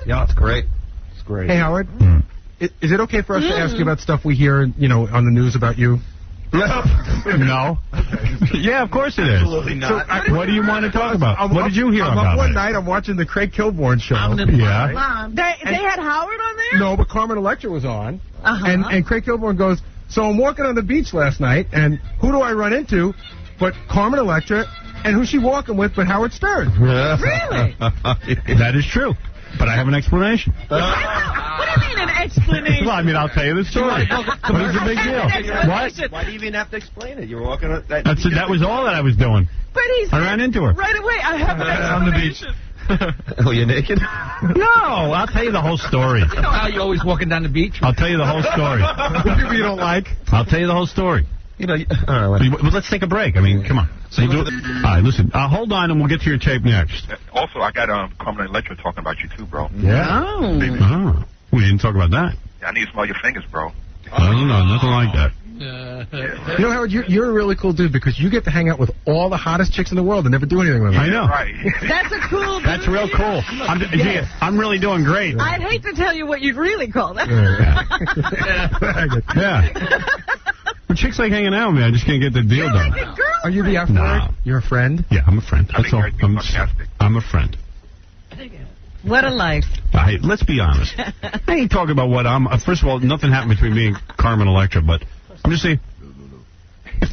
Yeah, it's great. It's great. Hey, Howard. Is it okay for us to ask you about stuff we hear, on the news about you? No. Yeah, of course it is. Absolutely not. So, what do you want to talk about? What did you hear about one night, I'm watching the Craig Kilborn show. Yeah. They had Howard on there? No, but Carmen Electra was on. And Craig Kilborn goes, so I'm walking on the beach last night, and who do I run into but Carmen Electra, and who's she walking with but Howard Stern? Really? That is true. But I have an explanation. What do you mean an explanation? Well, I mean, I'll tell you the story. What is the big deal? What? Why do you even have to explain it? You're walking on that. That was all that I was doing. But I ran into her. Right away, I have an on the beach. Oh, you're naked? No, I'll tell you the whole story. You know how you're always walking down the beach? I'll tell you the whole story. People you don't like? I'll tell you the whole story. All right. Well, let's take a break. I mean, come on. All right, listen. Hold on, and we'll get to your tape next. Also, I got Carmen Electra talking about you too, bro. Yeah? Oh. We didn't talk about that. I need to smell your fingers, bro. No, nothing like that. Howard, you're a really cool dude because you get to hang out with all the hottest chicks in the world and never do anything with them. I know. Right. That's a cool. That's real cool. I'm really doing great. I'd hate to tell you what you'd really call that. Yeah. When chicks like hanging out with me, I just can't get the deal done. Are you the F word? You're a friend? Yeah, I'm a friend. That's all. Sarcastic. I'm a friend. What a life. Hey, let's be honest. I ain't talking about what I'm. First of all, nothing happened between me and Carmen Electra, but I'm just saying,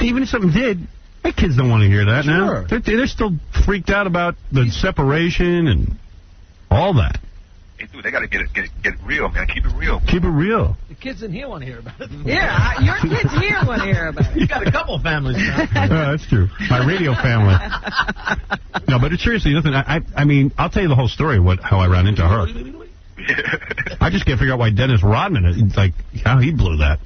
even if something did, my kids don't want to hear that now. They're still freaked out about the separation and all that. Hey, dude, they got to get it real, man. Keep it real. Keep it real. The kids in here want to hear about it. Yeah, your kids here want to hear about it. You got a couple families now. That's true. My radio family. No, but it's seriously, nothing. I mean, I'll tell you the whole story of how I ran into her. I just can't figure out why Dennis Rodman, how he blew that.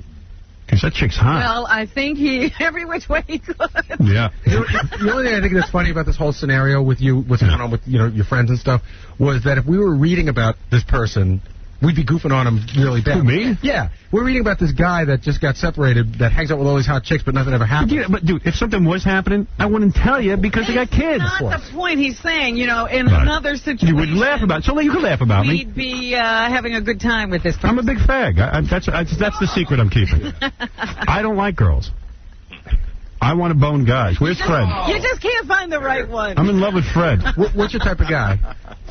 Because that chick's hot. Well, I think every which way he could. Yeah. The only thing I think that's funny about this whole scenario with you, what's going on with your friends and stuff, was that if we were reading about this person, we'd be goofing on him really bad. Who, me? Yeah. We're reading about this guy that just got separated, that hangs out with all these hot chicks, but nothing ever happened. Yeah, but, dude, if something was happening, I wouldn't tell you because I got kids. That's not the point he's saying. In another situation. You would laugh about it. So you can laugh about me. We'd be having a good time with this person. I'm a big fag. That's the secret I'm keeping. I don't like girls. I want to bone guys. Where's Fred? You just can't find the right one. I'm in love with Fred. What's your type of guy?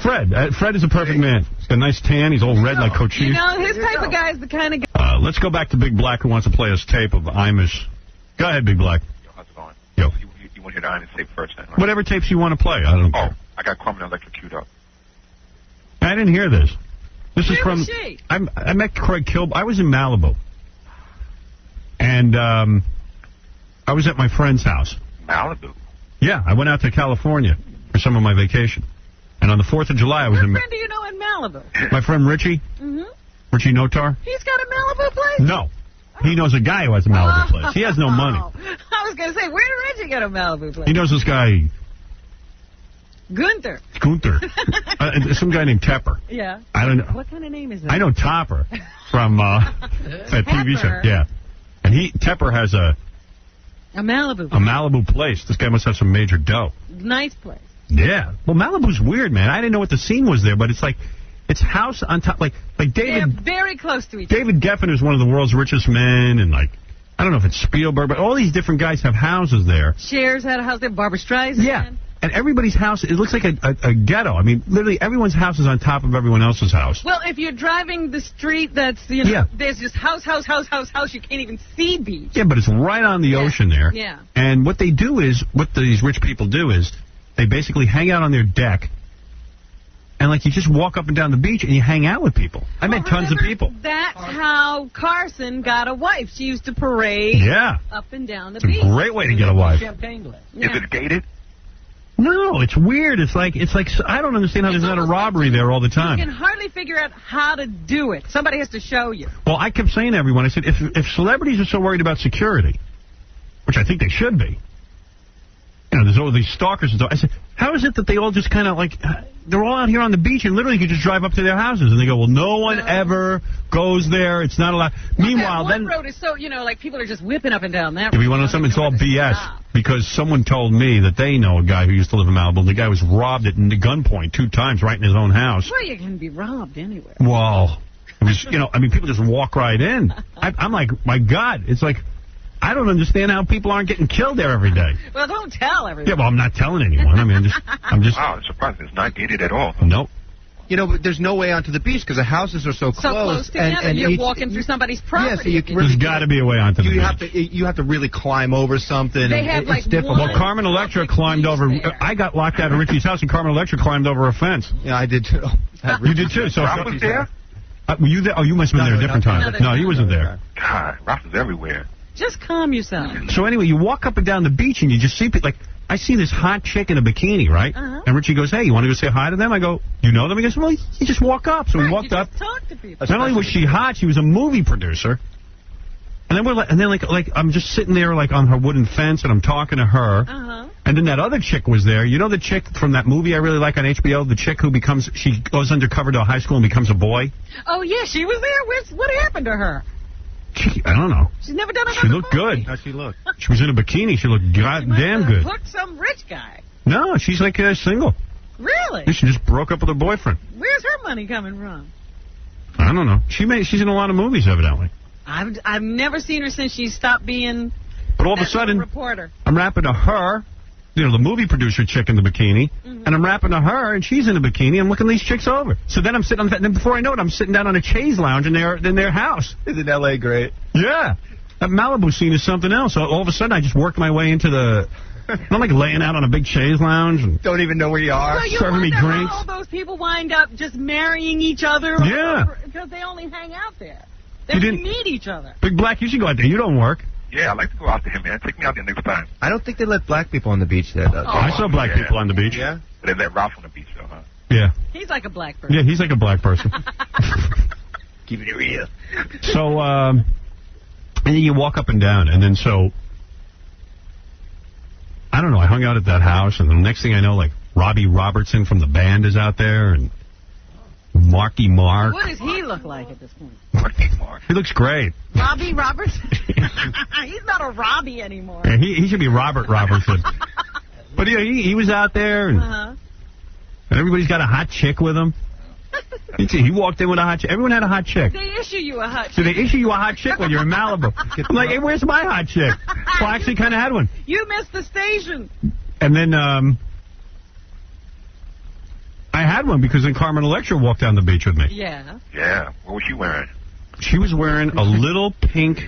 Fred. Fred is a perfect man. He's got a nice tan. He's all red like Cochise. His type of guy is the kind of guy. Let's go back to Big Black, who wants to play us tape of Imus. Go ahead, Big Black. Yo, how's it going? Yo. You want to hear the Imus tape first, then, right? Whatever tapes you want to play. I don't care. I got Carmen Electra queued up. I didn't hear this. This is Where from... was she? I met Craig Kilborn. I was in Malibu. And I was at my friend's house. Malibu? Yeah, I went out to California for some of my vacation. And on the 4th of July, I was in... What friend do you know in Malibu? My friend Richie. Mm-hmm. Richie Notar. He's got a Malibu place? No. He knows a guy who has a Malibu place. He has no money. I was going to say, where did Richie get a Malibu place? He knows this guy... Gunther. Some guy named Tepper. Yeah. I don't know. What kind of name is that? I know Topper from that TV show. Yeah. And Tepper has a Malibu place. This guy must have some major dough. Nice place. Yeah. Well, Malibu's weird, man. I didn't know what the scene was there, but it's like, it's house on top, like David. They're very close to each other. David Geffen is one of the world's richest men, and I don't know if it's Spielberg, but all these different guys have houses there. Cher's had a house there. Barbra Streisand. Yeah. And everybody's house, it looks like a ghetto. I mean, literally everyone's house is on top of everyone else's house. Well, if you're driving the street that's, there's just house, you can't even see beach. Yeah, but it's right on the ocean there. Yeah. And what they do is, what these rich people do is, they basically hang out on their deck, and you just walk up and down the beach and you hang out with people. I met tons of people. That's how Carson got a wife. She used to parade up and down the beach. It's a great way to get a wife. Champagne glass. Yeah. Is it gated? No, it's weird. It's like I don't understand how there's not a robbery there all the time. You can hardly figure out how to do it. Somebody has to show you. Well, I kept saying to everyone, I said, if celebrities are so worried about security, which I think they should be, there's all these stalkers and stuff. I said, how is it that they all just kind of like, they're all out here on the beach and literally you could just drive up to their houses and they go, well, no one ever goes there. It's not allowed. Meanwhile, that one road is so, like people are just whipping up and down that road. If you want to know something, it's all BS. Because someone told me that they know a guy who used to live in Malibu. The guy was robbed at gunpoint 2 times right in his own house. Well, you can be robbed anywhere. Well, it was, people just walk right in. I'm like, my God, it's like, I don't understand how people aren't getting killed there every day. Well, don't tell everyone. Yeah, well, I'm not telling anyone. I mean, I'm just. Wow, I'm surprised it's not gated at all. Nope. But there's no way onto the beach because the houses are so close. So close together, and you're walking through somebody's property. Yeah, so there's got to be a way onto the beach. You have to really climb over something. They have it's difficult. Well, Carmen Electra climbed over. I got locked out of Richie's house, and Carmen Electra climbed over a fence. Yeah, I did too. You did too. So Ralph was there? Were you there? Oh, you must have been there a different time. No, he wasn't there. God, Ralph is everywhere. Just calm yourself. So anyway, you walk up and down the beach, and you just see people, like, I see this hot chick in a bikini, right? And Richie goes, hey, you want to go say hi to them? I go, you know them? He goes, well, you just walk up. So we walked up. Talk to people. Not only was she hot, she was a movie producer. And then like I'm just sitting there like on her wooden fence, and I'm talking to her. And then that other chick was there. You know the chick from that movie I really like on HBO? The chick who she goes undercover to a high school and becomes a boy? Oh, yeah, she was there. What happened to her? I don't know. She's never done another She looked movie. good. How'd she look? She was in a bikini. She looked goddamn good. Hooked some rich guy. No, she's like single. Really? She just broke up with her boyfriend. Where's her money coming from? I don't know. She's in a lot of movies, evidently. I've never seen her since she stopped being. But all of a sudden, reporter. I'm rapping to her. The movie producer chick in the bikini, and I'm rapping to her, and she's in a bikini. I'm looking these chicks over. So then I'm sitting on, then before I know it, I'm sitting down on a chaise lounge in their house. Isn't L.A. great? Yeah. That Malibu scene is something else. So all of a sudden, I just worked my way into the. I'm like laying out on a big chaise lounge. And don't even know where you are. So you serving me drinks. All those people wind up just marrying each other. Yeah. Because they only hang out there. They didn't meet each other. Big Black, you should go out there. You don't work. Yeah, I'd like to go out there, man. Take me out there next time. I don't think they let black people on the beach there, though. I saw black people on the beach. Yeah? They let Ralph on the beach, though, huh? Yeah. He's like a black person. Yeah, he's like a black person. Keep it real. So, and then you walk up and down, and then so, I don't know, I hung out at that house, and the next thing I know, like, Robbie Robertson from the band is out there, and Marky Mark. What does he look like at this point? Marky Mark. He looks great. Robbie Robertson? He's not a Robbie anymore. Yeah, he should be Robert Robertson. But he was out there, and, and everybody's got a hot chick with him. He walked in with a hot chick. Everyone had a hot chick. They issue you a hot chick. So they issue you a hot chick when you're in Malibu. I'm like, hey, where's my hot chick? Well, I actually kind of had one. You missed the station. And then I had one because then Carmen Electra walked down the beach with me. Yeah. Yeah. What was she wearing? She was wearing a little pink.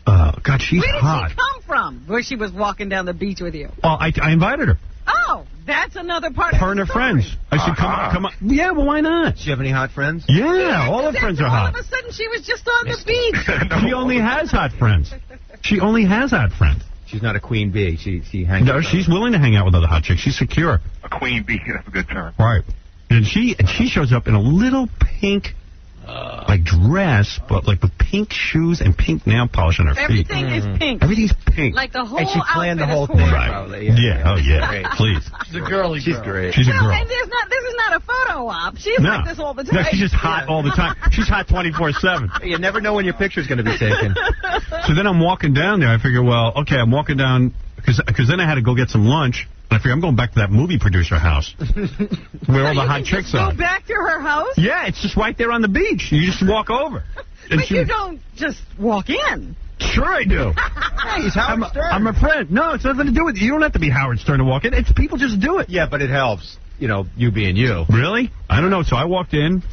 God, she's hot. Where did she come from? Where she was walking down the beach with you? Well, I invited her. Oh, that's another part Her of and the her story. friends. I said, come on. Yeah, well, why not? Do you have any hot friends? Yeah, all her friends are hot. All of a sudden, she was just on the beach. She only has hot friends. She only has hot friends. She's not a queen bee. She hangs. No, she's willing to hang out with other hot chicks. She's secure. A queen bee. That's a good term. Right. And she shows up in a little pink, like dress, but like with pink shoes and pink nail polish on her feet. Everything is pink. Everything's pink. Like the whole And she planned the whole outfit thing. is Right. Probably. Yeah. Oh yeah. Great. Please. She's a girly She's girl. great. She's a girl. And this is not a photo op. She's No. like this all the time. No, she's just hot all the time. She's hot 24/7. You never know when your picture's going to be taken. So then I'm walking down there. I figure, well, okay, I'm walking down because then I had to go get some lunch. And I figure I'm going back to that movie producer house where all the hot chicks go are. Go back to her house? Yeah, it's just right there on the beach. You just walk over. And But you don't just walk in. Sure I do. Hey, he's Howard Stern. I'm a friend. No, it's nothing to do with it. You don't have to be Howard Stern to walk in. It's people just do it. Yeah, but it helps. You being you. Really? I don't know. So I walked in.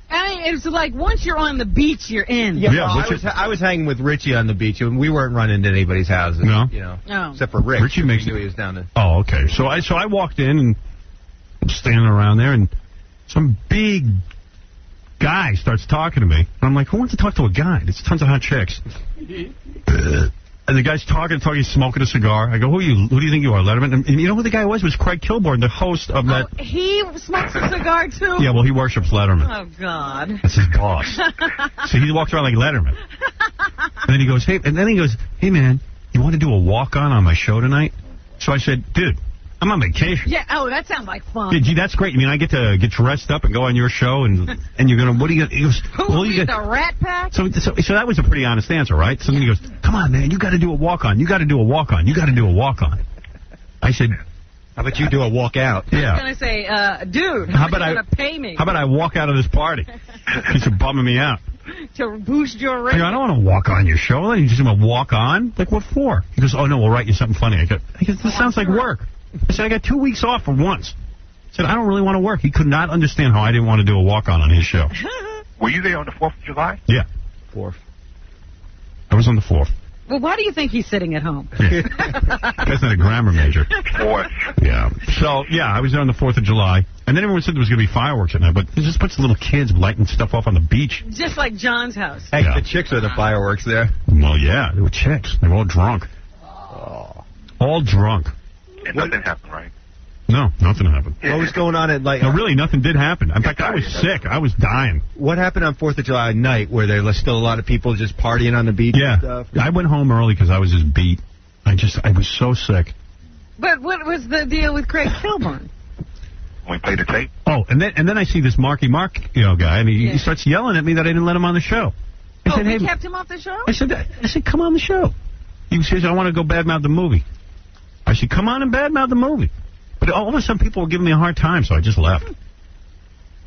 I mean, it's like once you're on the beach, you're in. Yeah, Yeah, well, I was hanging with Richie on the beach, and we weren't running to anybody's houses. No? No. Except for Rick. Richie makes knew it. he was down there. Oh, okay. So I walked in, and I'm standing around there, and some big guy starts talking to me. And I'm like, who wants to talk to a guy? There's tons of hot chicks. And the guy's talking, he's smoking a cigar. I go, who do you think you are, Letterman? And you know who the guy was? It was Craig Kilborn, the host of that. Oh, he smokes a cigar, too? Yeah, well, he worships Letterman. Oh, God. That's his boss. So he walks around like Letterman. And then he goes, hey, man, you want to do a walk-on my show tonight? So I said, dude, I'm on vacation. Yeah, oh, that sounds like fun. Yeah, gee, that's great. I mean, I get to get dressed up and go on your show, and you're going to, what are you going to, he goes, Who will be the Rat Pack? So that was a pretty honest answer, right? So then he goes, come on, man, you got to do a walk-on. You got to do a walk-on. You got to do a walk-on. I said, how about you do a walk-out? Yeah. I was going to say, dude, how about you going to pay me? How about I walk out of this party? He's bumming me out. To boost your rating. I don't want to walk on your show. You just want to walk on? Like, what for? He goes, oh, no, we'll write you something funny. I go, this sounds like work. I said, I got 2 weeks off for once. I said, I don't really want to work. He could not understand how I didn't want to do a walk-on his show. Were you there on the 4th of July? Yeah. 4th. I was on the 4th. Well, why do you think he's sitting at home? Yeah. Guy's not a grammar major. 4th. Yeah. So, yeah, I was there on the 4th of July. And then everyone said there was going to be fireworks at night, but there's just a bunch of little kids lighting stuff off on the beach. Just like John's house. Hey, the chicks are the fireworks there. Well, yeah, they were chicks. They were all drunk. Oh. All drunk. And nothing happened, right? No, nothing happened. What was going on at, like... No, really, nothing did happen. In fact, I was sick. I was dying. What happened on 4th of July night where there was still a lot of people just partying on the beach and stuff? I went home early because I was just beat. I was so sick. But what was the deal with Craig Kilborn? When we played the tape? Oh, and then I see this Marky Mark, guy, and he starts yelling at me that I didn't let him on the show. I said, we kept him off the show? I said, come on the show. He says, I want to go badmouth the movie. I said, come on and badmouth the movie. But all of a sudden, people were giving me a hard time, so I just left.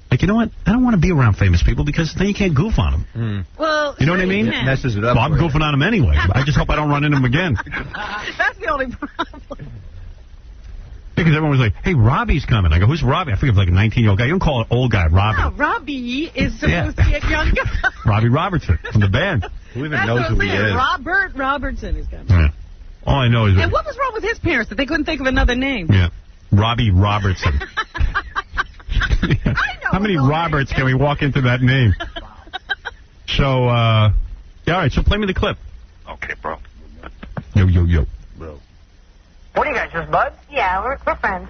Like, you know what? I don't want to be around famous people because then you can't goof on them. Well, you know what I mean? It messes it up. Well, I'm goofing on them anyway. I just hope I don't run into them again. That's the only problem. Because everyone was like, hey, Robbie's coming. I go, who's Robbie? I forget, like a 19-year-old guy. You don't call an old guy Robbie. No, Robbie is supposed to be a young guy. Robbie Robertson from the band. Who even knows who he is? Robert Robertson is coming. Yeah. All I know is... And what was wrong with his parents that they couldn't think of another name? Yeah. Robbie Robertson. How many Roberts can we walk into that name? So, all right, so play me the clip. Okay, bro. Yo. Bro. What are you guys, just buds? Yeah, we're friends.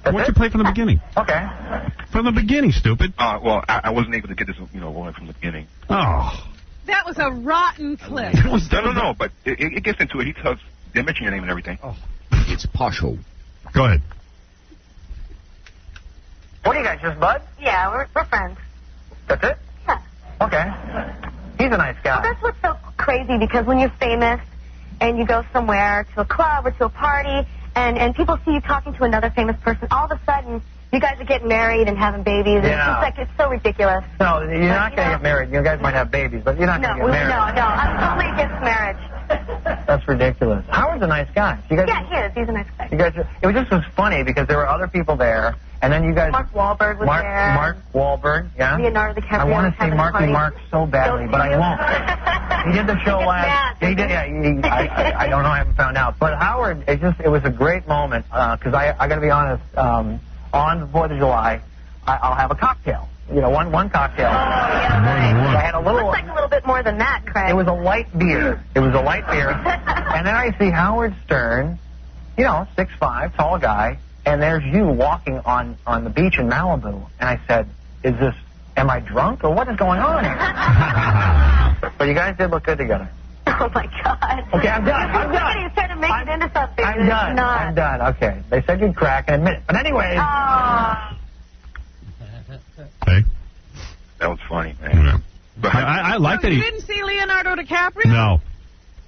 Why don't you play from the beginning? Okay. From the beginning, stupid. Well, I wasn't able to get this, rolling from the beginning. Oh. That was a rotten clip. No, but it gets into it. He tells, they mention your name and everything. Oh. It's partial. Go ahead. What are you guys, just buds? Yeah, we're friends. That's it? Yeah. Okay. He's a nice guy. Well, that's what's so crazy, because when you're famous and you go somewhere to a club or to a party and people see you talking to another famous person, all of a sudden you guys are getting married and having babies. And it's just like, it's so ridiculous. No, you're not going to get married. You guys might have babies, but you're not going to get married. No, I'm totally against marriage. That's ridiculous. Howard's a nice guy. You guys, yeah, he is. He's a nice guy. You guys, it just was funny because there were other people there, and then you guys... Mark Wahlberg was there. Mark Wahlberg, yeah? Leonardo DiCaprio. I want to see Marky Mark so badly, but I won't. He did the show last... He did, yeah. I don't know. I haven't found out. But Howard, it was a great moment, because I got to be honest, on the 4th of July, I'll have a cocktail. One cocktail. Oh, yeah, right. I had a little... Looks like a little bit more than that, Craig. It was a light beer. And then I see Howard Stern, 6'5", tall guy, and there's you walking on the beach in Malibu. And I said, am I drunk or what is going on here? But you guys did look good together. Oh, my God. Okay, I'm done. He's trying to make it into something. I'm done. Okay. They said you'd crack and admit it. But anyways... Hey. That was funny, man. Yeah. But I like that You didn't see Leonardo DiCaprio?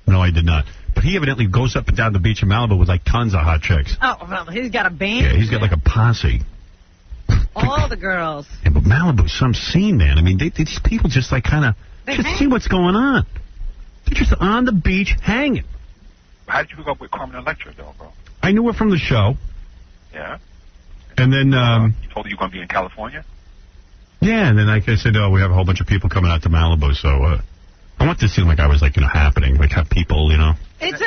No, I did not. But he evidently goes up and down the beach in Malibu with, like, tons of hot chicks. Oh, well, he's got a band. Yeah, he's got, like, a posse. All the girls. Yeah, but Malibu's some scene, man. I mean, these people just, like, kind of just see what's going on. They're just on the beach hanging. How did you hook up with Carmen Electra, though, bro? I knew her from the show. Yeah? And then... you told her you were going to be in California? Yeah, and then like I said, we have a whole bunch of people coming out to Malibu, so I want this to seem like I was, like, happening, like have people, It's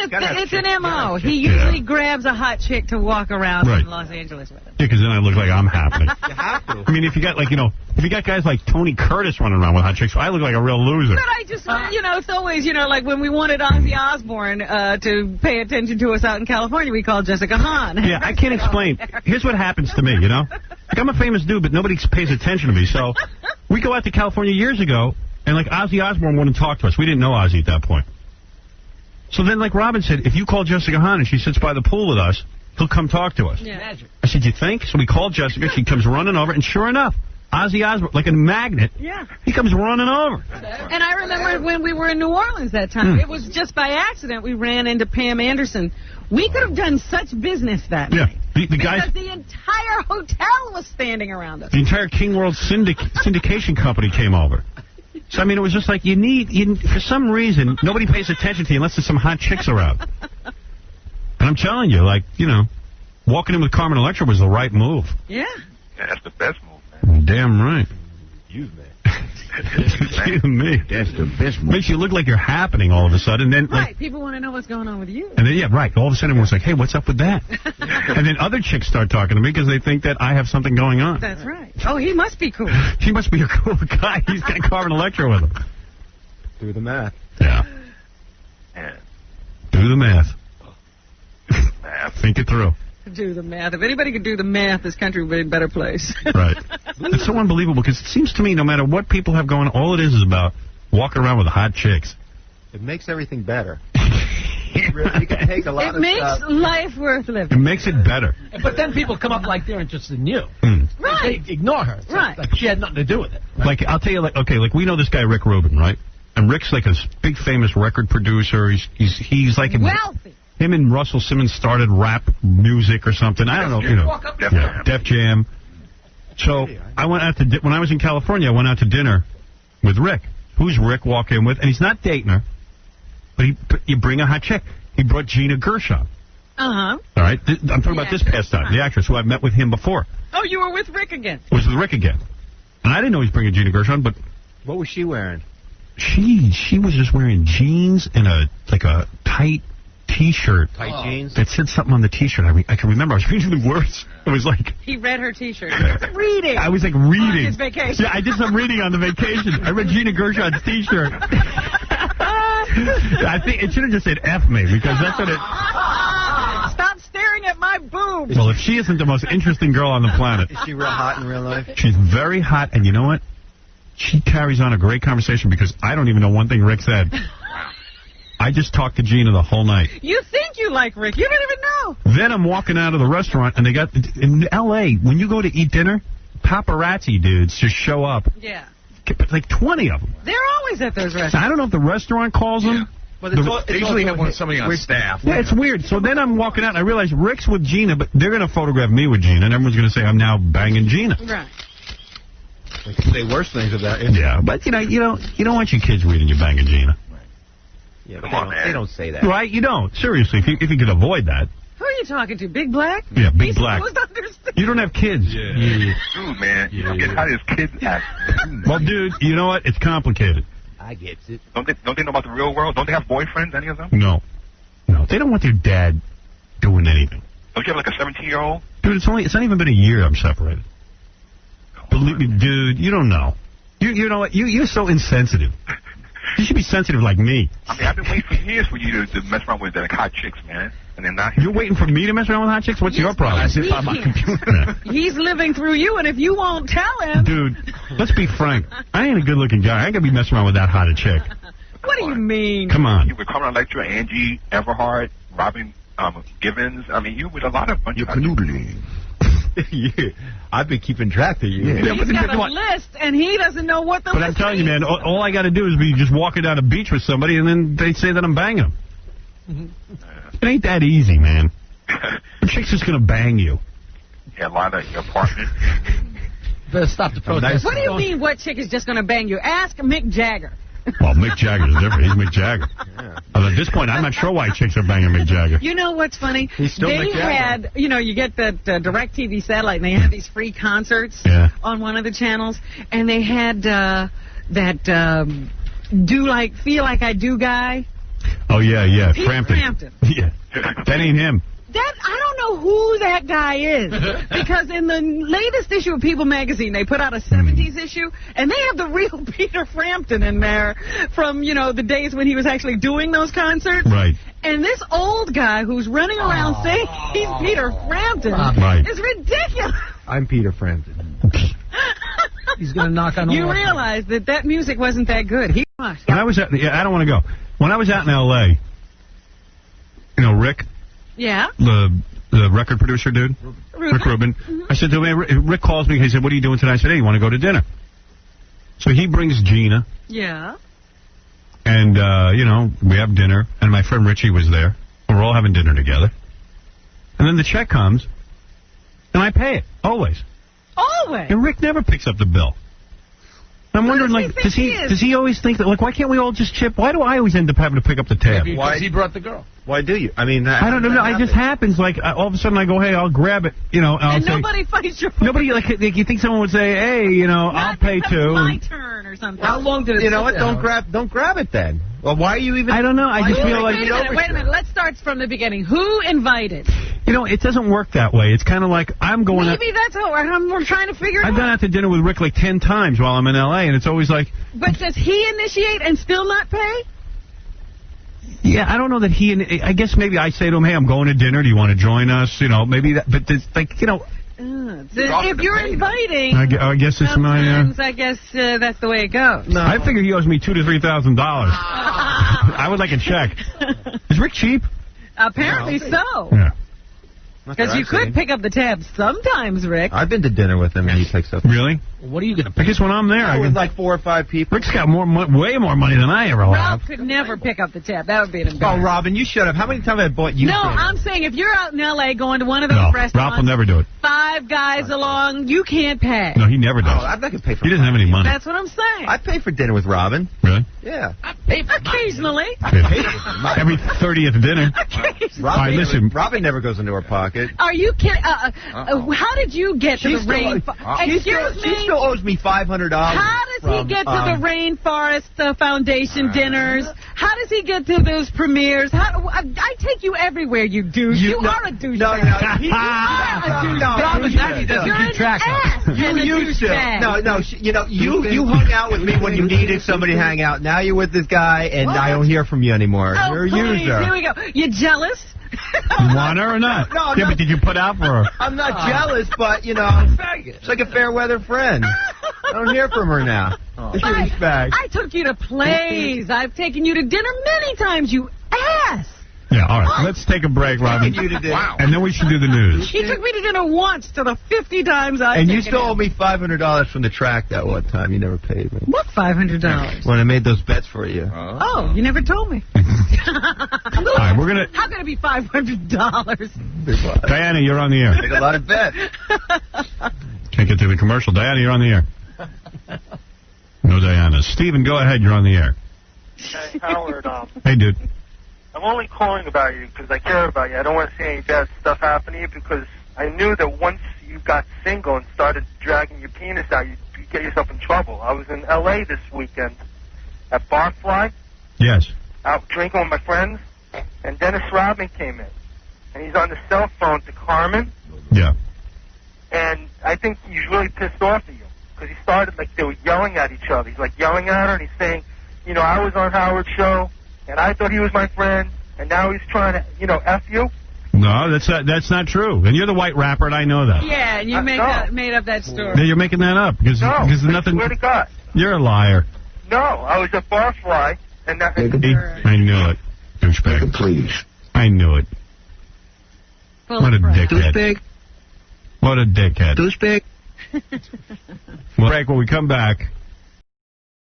an M.O. He usually grabs a hot chick to walk around in Los Angeles with him. Yeah, because then I look like I'm happening. You have to. I mean, if you got, like, if you got guys like Tony Curtis running around with hot chicks, I look like a real loser. But I just, it's always, like when we wanted Ozzy Osbourne to pay attention to us out in California, we called Jessica Hahn. Yeah, I can't explain. Here's what happens to me, Like, I'm a famous dude, but nobody pays attention to me. So we go out to California years ago, and, like, Ozzy Osbourne wouldn't talk to us. We didn't know Ozzy at that point. So then, like Robin said, if you call Jessica Hahn and she sits by the pool with us, he'll come talk to us. Yeah. Magic. I said, you think? So we called Jessica. She comes running over, and sure enough, Ozzy Osbourne, like a magnet, he comes running over. And I remember when we were in New Orleans that time, it was just by accident we ran into Pam Anderson. We could have done such business that night. The guys, because the entire hotel was standing around us. The entire King World syndication company came over. So, I mean, it was just like, for some reason, nobody pays attention to you unless there's some hot chicks around. And I'm telling you, like, walking in with Carmen Electra was the right move. Yeah. Yeah, that's the best move, man. Damn right. Excuse me. Excuse me. That's the best move. Makes you look like you're happening all of a sudden. Then, right. People want to know what's going on with you. And then, right. All of a sudden, everyone's like, hey, what's up with that? And then other chicks start talking to me because they think that I have something going on. That's right. Oh, he must be cool. He must be a cool guy. He's got Carmen Electra with him. Do the math. Yeah. Do the math. Think it through. Do the math. If anybody could do the math, this country would be a better place. Right. It's so unbelievable because it seems to me no matter what people have going on, all it is about walking around with hot chicks. It makes everything better. You can take a lot it makes life worth living. It makes it better. But then people come up like they're interested in you. Right. They ignore her. So right. Like she had nothing to do with it. Right? Like, I'll tell you, like we know this guy Rick Rubin, right? And Rick's like a big famous record producer. He's like wealthy. Him and Russell Simmons started rap music or something. I don't know, Def Jam. So I went out to when I was in California. I went out to dinner with Rick. Who's Rick walk in with? And he's not dating her, but you bring a hot chick. He brought Gina Gershon. All right, I'm talking about this past time, the actress who I've met with him before. Oh, you were with Rick again. Was with Rick again, and I didn't know he was bringing Gina Gershon. But what was she wearing? She was just wearing jeans and a tight T-shirt. Tight jeans? That said something on the T-shirt. I can remember. I was reading the words. It was like... He read her T-shirt. He was reading. I was like reading. On his vacation. Yeah, I did some reading on the vacation. I read Gina Gershon's T-shirt. I think it should have just said F me because that's what it... Stop staring at my boobs. Well, if she isn't the most interesting girl on the planet... Is she real hot in real life? She's very hot, and you know what? She carries on a great conversation because I don't even know one thing Rick said. I just talked to Gina the whole night. You think you like Rick. You don't even know. Then I'm walking out of the restaurant, and they got... In L.A., when you go to eat dinner, paparazzi dudes just show up. Yeah. Like 20 of them. They're always at those restaurants. I don't know if the restaurant calls them. Well, they usually have somebody on staff. Yeah, it's weird. So then I'm walking out, and I realize Rick's with Gina, but they're going to photograph me with Gina, and everyone's going to say I'm now banging Gina. Right. They can say worse things about it. Yeah, but you don't want your kids reading you banging Gina. Yeah, they don't say that. Right? You don't. Seriously, if you could avoid that. Who are you talking to? Big Black? Yeah, Big Black. You don't have kids. Dude, man, you don't get how his kids act. Well, dude, you know what? It's complicated. I get it. Don't they know about the real world? Don't they have boyfriends, any of them? No. They don't want their dad doing anything. Don't you have like a 17-year-old? Dude, it's not even been a year I'm separated. Believe me, dude, you don't know. You know what? You're so insensitive. You should be sensitive like me. I mean, I've been waiting for years for you to mess around with hot chicks, man. And they're not. You're waiting for me to mess around with hot chicks? What's your problem? He's living through you, and if you won't tell him... Dude, let's be frank. I ain't a good-looking guy. I ain't going to be messing around with that hot a chick. What do you mean? Come on. You with Carmen Electra, Angie Everhart, Robin Givens. I mean, you with a lot of bunch of... canoodling. I've been keeping track of you. Yeah, he's got a list, and he doesn't know what the list is. But I'm telling you, man, all I got to do is be just walking down a beach with somebody, and then they say that I'm banging them. It ain't that easy, man. The chick's just going to bang you. Yeah, line up your apartment. Better stop the protest. What do you mean what chick is just going to bang you? Ask Mick Jagger. Well, Mick Jagger's different. He's Mick Jagger. Yeah. At this point, I'm not sure why chicks are banging Mick Jagger. You know what's funny? He's still Mick Jagger. You get that DirecTV satellite, and they had these free concerts on one of the channels, and they had Feel Like I Do guy. Oh, yeah. Pete Frampton. Yeah. That ain't him. I don't know who that guy is, because in the latest issue of People magazine, they put out a 70s issue, and they have the real Peter Frampton in there from, the days when he was actually doing those concerts. Right. And this old guy who's running around saying he's Peter Frampton is ridiculous. I'm Peter Frampton. He's going to knock on You realize that music wasn't that good. When I was I don't want to go. When I was out in L.A., Rick... Yeah. The the record producer dude, Rick Rubin. I said to him, Rick calls me. He said, "What are you doing tonight?" I said, "Hey, you want to go to dinner?" So he brings Gina. Yeah. And, we have dinner, and my friend Richie was there. We're all having dinner together. And then the check comes, and I pay it, always. Always? And Rick never picks up the bill. I'm wondering, does he always think that, why can't we all just chip? Why do I always end up having to pick up the tab? Maybe because he brought the girl. Why do you? I mean, I don't know. It just happens. All of a sudden I go, hey, I'll grab it. I'll say, nobody fights your phone. Nobody, you think someone would say, hey, I'll pay too. My turn or something. How long did it You know what? Don't grab it then. Well, why are you even... I don't know. I just feel like... Wait a minute. Let's start from the beginning. Who invited? It doesn't work that way. It's kind of like I'm going... Maybe that's how we're trying to figure it out. I've gone out to dinner with Rick like 10 times while I'm in L.A., and it's always like... But does he initiate and still not pay? Yeah, I don't know that I guess maybe I say to him, hey, I'm going to dinner. Do you want to join us? Maybe that... But it's like, if you're inviting... I guess it's sometimes I guess that's the way it goes. No. I figure he owes me $2,000 to $3,000. I would like a check. Is Rick cheap? Apparently so. Yeah. Because you could pick up the tab sometimes, Rick. I've been to dinner with him, and he picks up. Really? What are you going to pick? I guess when I'm there, with like 4 or 5 people. Rick's got way more money than I ever have. Ralph could never pick up the tab. That would be an embarrassment. Oh, Robin, you shut up. How many times have I bought you? No, I'm saying if you're out in L.A. going to one of those restaurants, Ralph will never do it. 5 guys along, you can't pay. No, he never does. I'm not going to pay for. He doesn't have any money. That's what I'm saying. I pay for dinner with Robin. Really? Yeah. I pay for occasionally. Every 30th dinner. Robin never goes into her pocket. Are you kidding? How did you get to the rainforest? Excuse me? She still owes me $500. How does he get to the Rainforest Foundation dinners? How does he get to those premieres? I take you everywhere, you douche. You are a douche. No, you are a douche. You're an ass. You used to. No. You hung out with me when you needed somebody to hang out. Now you're with this guy, and I don't hear from you anymore. Oh, you're a user. Here we go. You jealous? You want her or not? No, but did you put out for her? I'm not jealous, but, it's like a fair weather friend. I don't hear from her now. I took you to plays. I've taken you to dinner many times, you ass. Yeah, all right. Let's take a break, Robin. Wow. And then we should do the news. He took me to dinner once to the 50 times I've And you still owe me $500 from the track that one time. You never paid me. What $500? When I made those bets for you. Oh, you never told me. All right, we're gonna. How can it be $500? Diana, you're on the air. Make a lot of bets. Can't get to the commercial. Diana, you're on the air. No, Diana. Steven, go ahead. You're on the air. Hey, Howard. Hey, dude. I'm only calling about you because I care about you. I don't want to see any bad stuff happen to you because I knew that once you got single and started dragging your penis out, you'd get yourself in trouble. I was in L.A. this weekend at Barfly. Yes. Out drinking with my friends, and Dennis Rodman came in. And he's on the cell phone to Carmen. Yeah. And I think he's really pissed off at you because he started, they were yelling at each other. He's, yelling at her, and he's saying, I was on Howard's show, and I thought he was my friend, and now he's trying to, F you. No, that's not true. And you're the white rapper, and I know that. Yeah, and you made up that story. Yeah, you're making that up because there's nothing. I swear to God. You're a liar. No, I was at Barfly, and that. I knew it. Douchebag. Please. I knew it. What a dickhead. What a dickhead. Douchebag. We'll break when we come back.